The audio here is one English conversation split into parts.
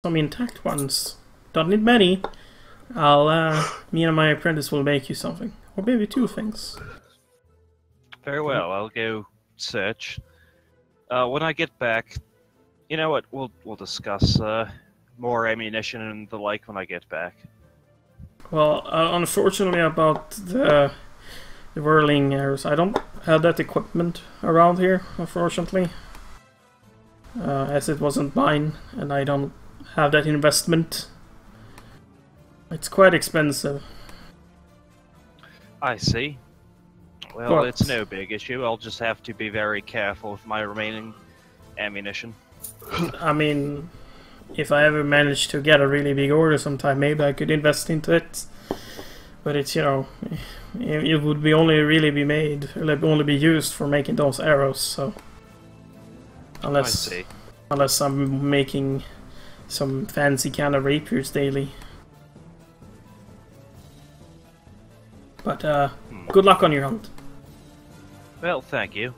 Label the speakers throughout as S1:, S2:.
S1: some intact ones. Don't need many. Me and my apprentice will make you something. Or maybe two things.
S2: Very well, I'll go search. When I get back, you know what? We'll discuss more ammunition and the like when I get back.
S1: Well, unfortunately about the whirling arrows, I don't have that equipment around here, unfortunately. As it wasn't mine, and I don't have that investment. It's quite expensive.
S2: I see. Well,
S1: But
S2: it's no big issue. I'll just have to be very careful with my remaining ammunition.
S1: I mean, if I ever manage to get a really big order sometime, maybe I could invest into it. But it's, you know, it would be only really be made, like only be used for making those arrows. So
S2: I see.
S1: unless I'm making some fancy kind of rapiers daily. But good luck on your hunt.
S2: Well, thank you.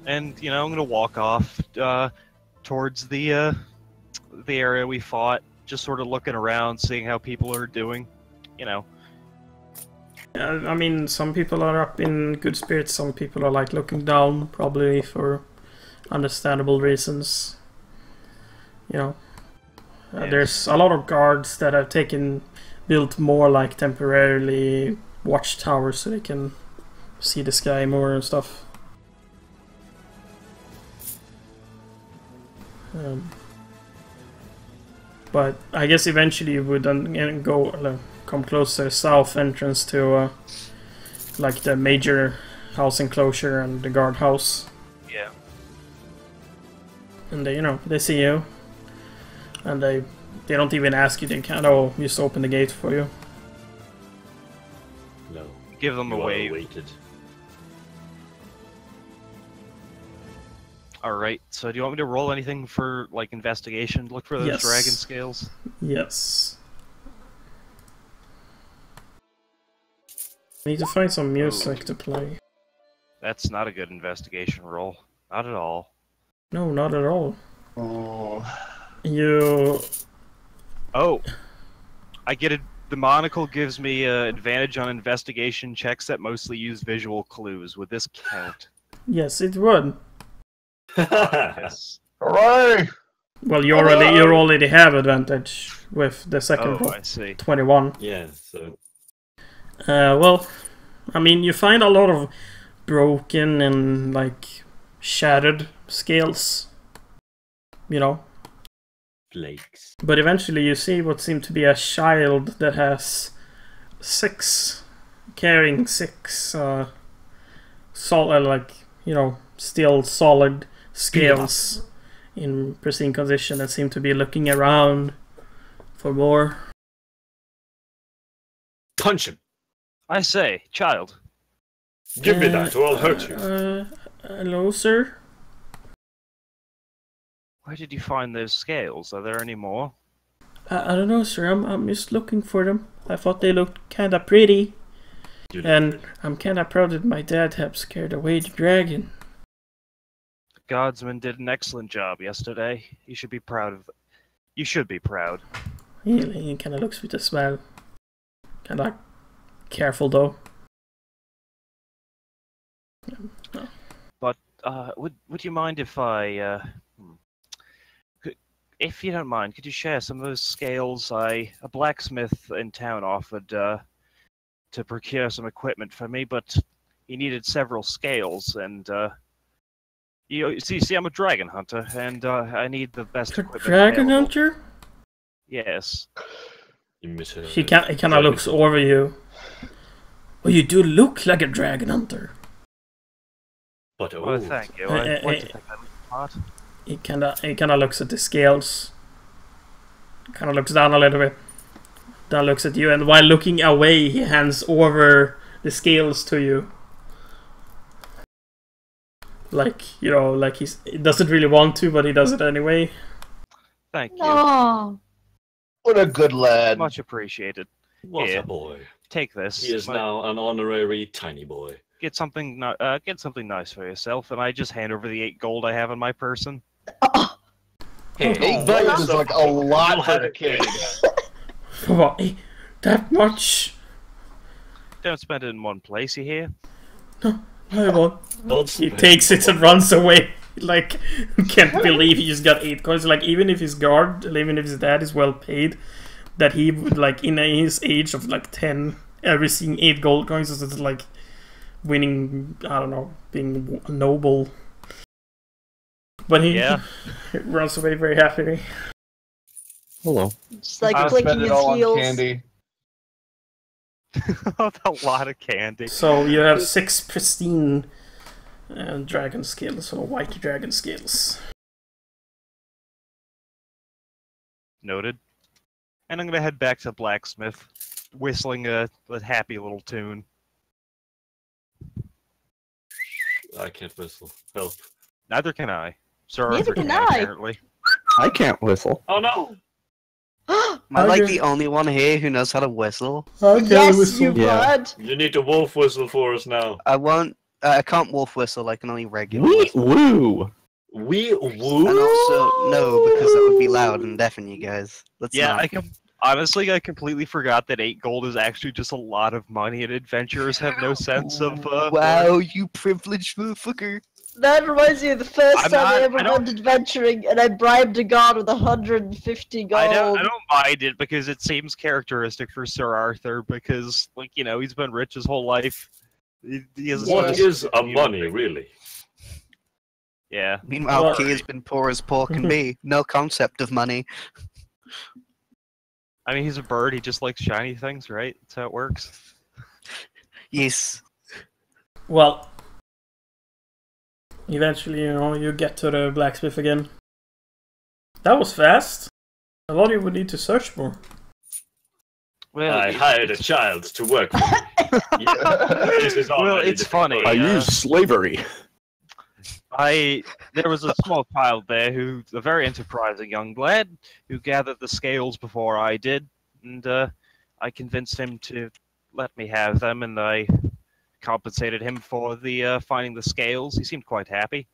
S2: And you know, I'm gonna walk off towards the area we fought, just sort of looking around, seeing how people are doing. You know.
S1: I mean, some people are up in good spirits. Some people are like looking down, probably for understandable reasons. You know,
S2: Yes.
S1: there's a lot of guards that have built more like temporarily watchtowers so they can see the sky more and stuff. But I guess eventually you would then come close to the south entrance to like the major house enclosure and the guardhouse.
S2: Yeah.
S1: And they, you know, they see you, and they don't even ask you. They kind of just open the gate for you.
S3: No.
S2: Give them a
S3: You are
S2: wave.
S3: awaited.
S2: Alright, so do you want me to roll anything for, like, investigation? Look for those
S1: Yes.
S2: dragon scales?
S1: Yes. I need to find some music to play.
S2: That's not a good investigation roll. Not at all.
S1: No, not at all.
S4: Oh.
S1: You.
S2: Oh! I get it. The monocle gives me advantage on investigation checks that mostly use visual clues. Would this count?
S1: Yes, it would.
S2: Yes.
S4: Hooray!
S1: Well, you already have advantage with the second
S2: Oh,
S1: roll.
S2: I see.
S1: 21.
S3: Yeah, so
S1: Well, I mean, you find a lot of broken and like shattered scales. You know.
S3: flakes.
S1: But eventually you see what seemed to be a child that has carrying six solid, like, you know, still solid scales in pristine condition that seem to be looking around for more.
S3: Punch him!
S2: I say, child.
S3: Give me that or I'll hurt you.
S1: Hello, sir?
S2: Where did you find those scales? Are there any more?
S1: I don't know, sir. I'm just looking for them. I thought they looked kinda pretty.
S3: You
S1: And I'm kinda proud that my dad helped scared away the dragon.
S2: The guardsman did an excellent job yesterday. You should be proud of. You should be proud.
S1: He kinda looks with a smile. Kinda careful though.
S2: But would you mind if I if you don't mind, could you share some of those scales? A blacksmith in town offered to procure some equipment for me, but he needed several scales, and you see, I'm a dragon hunter, and I need the best equipment.
S1: Dragon
S2: available.
S1: Hunter?
S2: Yes.
S3: You misheard.
S1: He kinda looks over you. Well, you do look like a dragon hunter.
S3: But
S2: Well, thank you. I'd like to think I look smart.
S1: He kinda looks at the scales. Kinda looks down a little bit. Then looks at you, and while looking away, he hands over the scales to you. Like, you know, like he doesn't really want to, but he does it anyway.
S2: Thank you.
S5: No.
S4: What a good lad.
S2: Much appreciated.
S3: What
S2: Yeah.
S3: a boy.
S2: Take this.
S3: He is now an honorary tiny boy.
S2: Get something nice for yourself, and I just hand over the 8 gold I have in my person.
S5: Oh,
S3: Hey,
S4: 8 gold is like a lot for a kid.
S1: What? That much?
S2: Don't spend it in one place, you hear?
S1: I won't.
S3: Don't
S1: He
S3: spend
S1: takes it and runs away. Like, can't believe he just got 8 coins. Like, even if his guard, even if his dad is well paid, that he would, like, in his age of, like, 10, receiving 8 gold coins is like winning, I don't know, being noble. But he runs away very happily.
S5: Hello.
S6: Just like
S2: I'll
S6: clicking
S4: Spend
S6: his
S4: it all on
S6: heels.
S4: candy.
S2: A lot of candy.
S1: So you have 6 pristine dragon scales, or white dragon scales.
S2: Noted. And I'm gonna head back to Blacksmith, whistling a happy little tune.
S3: I can't whistle. Help.
S2: Neither can I. Sir
S6: Neither
S2: Arthur
S6: can
S2: can,
S6: I.
S2: apparently.
S5: I can't whistle.
S3: Oh no!
S7: Am I
S1: Okay.
S7: like the only one here who knows how to whistle?
S6: Yes, you
S5: Yeah.
S6: bud.
S3: You need to wolf whistle for us now.
S7: I won't. I can't wolf whistle. I can only regular
S5: Wee
S7: whistle.
S5: woo!
S3: We woo?
S7: And also, no, because that would be loud and deafen you guys. Let's
S2: Yeah,
S7: not.
S2: honestly, I completely forgot that 8 gold is actually just a lot of money, and adventurers have no sense of.
S7: Wow, you privileged motherfucker.
S6: That reminds me of the first
S2: I'm
S6: time
S2: not-
S6: I ever
S2: I don't-
S6: went adventuring, and I bribed a god with 150 gold.
S2: I don't mind it because it seems characteristic for Sir Arthur because, like, you know, he's been rich his whole life. He has
S3: What
S6: Yes.
S3: is a money, really?
S2: Yeah.
S7: Meanwhile,
S1: Well-
S7: Key has been poor as poor can be. No concept of money.
S2: I mean, he's a bird. He just likes shiny things, right? That's how it works.
S7: Yes.
S1: Well, eventually, you know, you get to the blacksmith again. That was fast. I thought you would need to search more.
S2: Well,
S3: I hired a child to work for me. This is
S2: Well,
S3: already
S2: it's
S3: the
S2: funny.
S3: story.
S5: I use slavery.
S2: There was a small child there who's a very enterprising young lad who gathered the scales before I did, and I convinced him to let me have them, and I compensated him for the finding the scales. He seemed quite happy.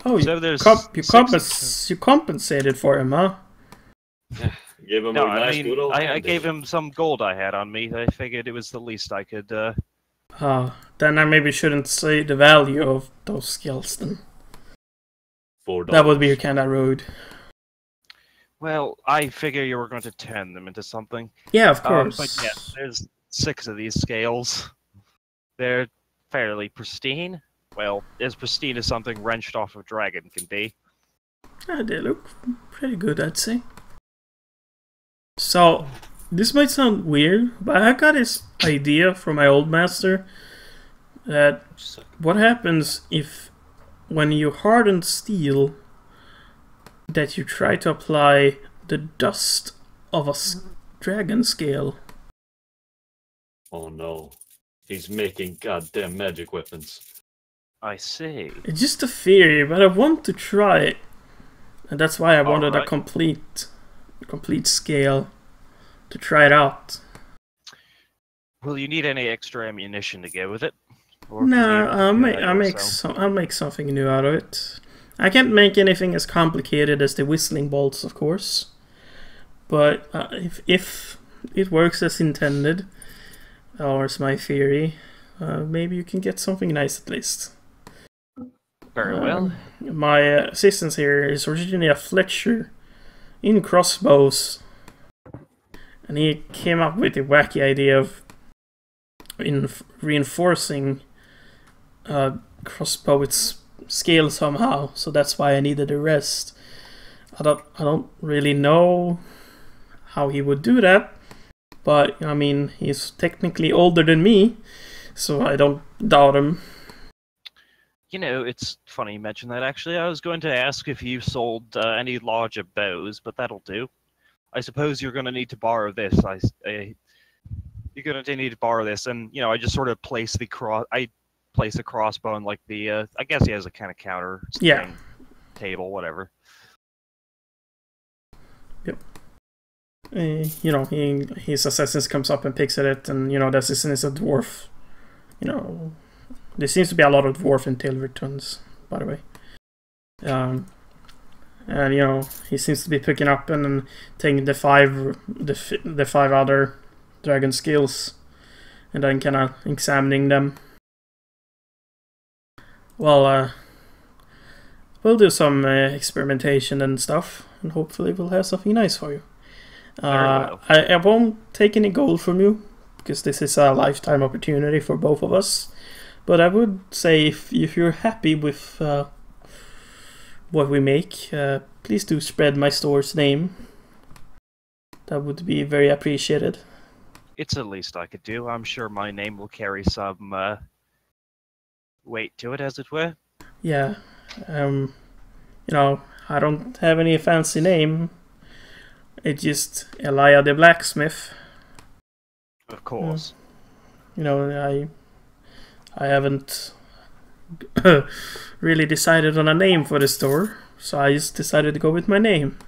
S1: Oh,
S2: So there's
S1: you compensated for him, huh?
S3: Give him
S2: No,
S3: a nice
S2: I
S3: good old
S2: mean, I
S3: candy.
S2: gave him some gold I had on me. I figured it was the least I could.
S1: Then I maybe shouldn't say the value of those skills then.
S3: $4.
S1: That would be kind of rude.
S2: Well, I figure you were going to turn them into something.
S1: Yeah, of course.
S2: But yeah, there's 6 of these scales. They're fairly pristine. Well, as pristine as something wrenched off a dragon can be.
S1: They look pretty good, I'd say. So, this might sound weird, but I got this idea from my old master that what happens if when you harden steel that you try to apply the dust of a dragon scale.
S3: Oh no. He's making goddamn magic weapons.
S2: I see.
S1: It's just a theory, but I want to try it. And that's why I wanted a
S2: Alright.
S1: complete scale to try it out.
S2: Will you need any extra ammunition to go with it? Or can
S1: No,
S2: you
S1: I'll
S2: do
S1: make
S2: that
S1: I'll make something new out of it. I can't make anything as complicated as the whistling bolts, of course. But if it works as intended, or as my theory, maybe you can get something nice at least.
S2: Very well.
S1: My assistant here is originally a Fletcher in crossbows, and he came up with the wacky idea of reinforcing crossbow with scale somehow. So that's why I needed the rest. I don't really know how he would do that, but I mean he's technically older than me, so I don't doubt him.
S2: You know, it's funny you mention that, actually. I was going to ask if you sold any larger bows, but that'll do. I suppose you're going to need to borrow this. You're going to need to borrow this, and, you know, I just sort of place the crossbow on, like, the, I guess he has a kind of counter thing, table, whatever.
S1: Yep. You know, his assassin comes up and picks at it, and, you know, the assassin is a dwarf. You know, there seems to be a lot of dwarf in Tilvertons, by the way. And he seems to be picking up and then taking the five other dragon skills, and then kind of examining them. Well, we'll do some experimentation and stuff, and hopefully we'll have something nice for you. I won't take any gold from you, because this is a lifetime opportunity for both of us. But I would say if you're happy with what we make, please do spread my store's name. That would be very appreciated.
S2: It's the least I could do. I'm sure my name will carry some weight to it, as it were.
S1: Yeah. I don't have any fancy name. It's just Elia the Blacksmith.
S2: Of course.
S1: I haven't really decided on a name for the store, so I just decided to go with my name.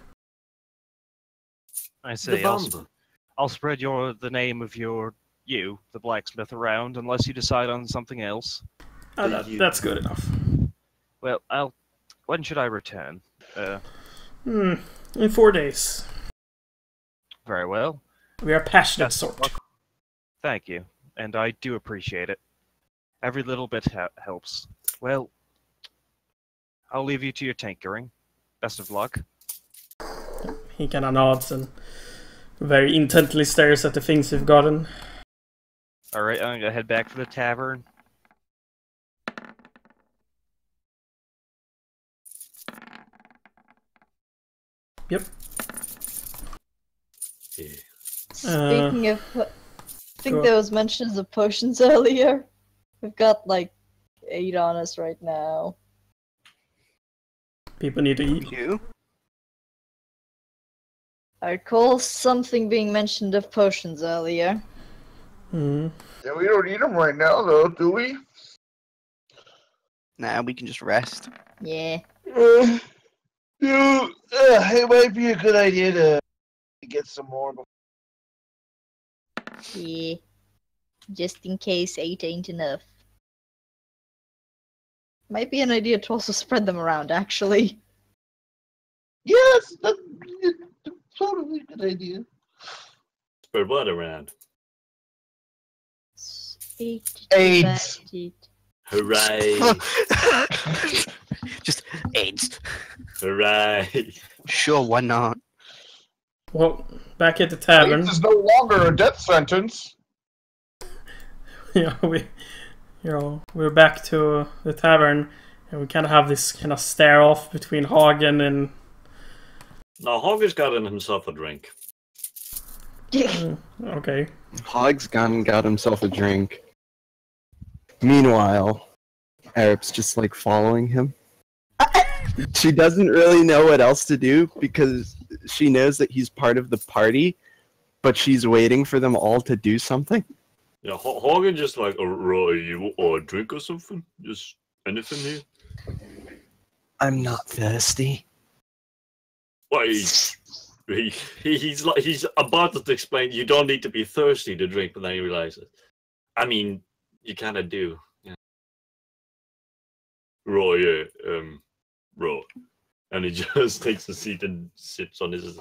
S2: I say I'll spread the name of you, the blacksmith, around unless you decide on something else.
S1: That's good enough.
S2: Well, when should I return?
S1: In 4 days.
S2: Very well.
S1: We are passionate sort.
S2: Thank you, and I do appreciate it. Every little bit helps. Well, I'll leave you to your tinkering. Best of luck.
S1: He kind of nods and very intently stares at the things we've gotten.
S2: Alright, I'm gonna head back to the tavern.
S1: Yep.
S3: Yeah.
S6: Speaking of, I think there was mentions of potions earlier. We've got like 8 on us right now.
S1: People need to eat.
S7: You?
S6: I recall something being mentioned of potions earlier.
S1: Hmm.
S4: Yeah, we don't need them right now, though, do we?
S7: Nah, we can just rest.
S6: Yeah.
S4: It might be a good idea to get some more.
S6: Yeah. Just in case 8 ain't enough. Might be an idea to also spread them around, actually.
S4: Yes, that's totally a good idea.
S3: Spread what around?
S6: 8.
S4: AIDS.
S3: Hooray!
S7: Just AIDS.
S3: Hooray!
S7: Sure, why not?
S1: Well, back at the tavern.
S4: AIDS is no longer a death sentence.
S1: We're back to the tavern, and we kind of have this kind of stare off between Hagen and.
S3: No, Hogger's gotten himself a drink.
S1: Okay.
S5: Hog's gone and got himself a drink. Meanwhile, Arab's just like following him. She doesn't really know what else to do because she knows that he's part of the party, but she's waiting for them all to do something.
S3: Yeah, Hagen just like, you want a drink or something? Just anything here?
S5: I'm not thirsty.
S3: Well, he's about to explain you don't need to be thirsty to drink, but then he realizes, I mean, you kind of do. Yeah. Right, right. And he just takes a seat and sits on his.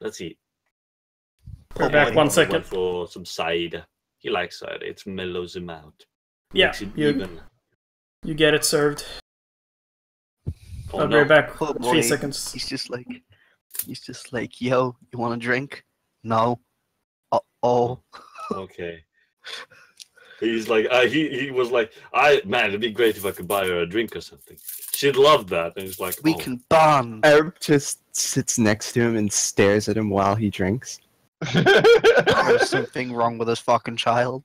S3: Let's eat.
S1: We're back 1 second.
S3: Went for some cider. He likes cider. It mellows him out.
S1: Yeah,
S3: Makes it even.
S1: you get it served.
S3: Oh,
S1: I'll be
S3: no.
S1: right back.
S7: Oh,
S1: 3
S7: boy.
S1: seconds.
S7: He's just like, yo, you want a drink? No. Uh-oh.
S3: Okay. He's like, he was like, man, it'd be great if I could buy her a drink or something. She'd love that. And he's like,
S7: We can bond.
S5: Arab just sits next to him and stares at him while he drinks.
S7: There's something wrong with this fucking child.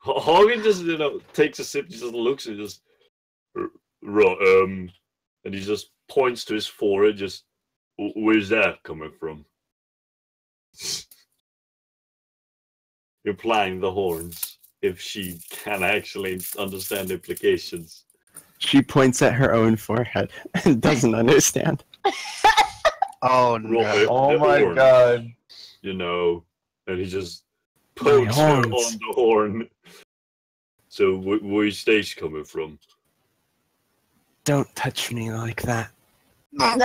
S3: Hagen just, takes a sip, just looks and just, and he just points to his forehead, just, where's that coming from? Implying the horns, if she can actually understand the implications.
S5: She points at her own forehead and doesn't understand.
S7: Oh no.
S4: Oh my
S3: horn,
S4: god.
S3: And he just pokes her on the horn. So where's stage coming from?
S5: Don't touch me like that.
S3: Well,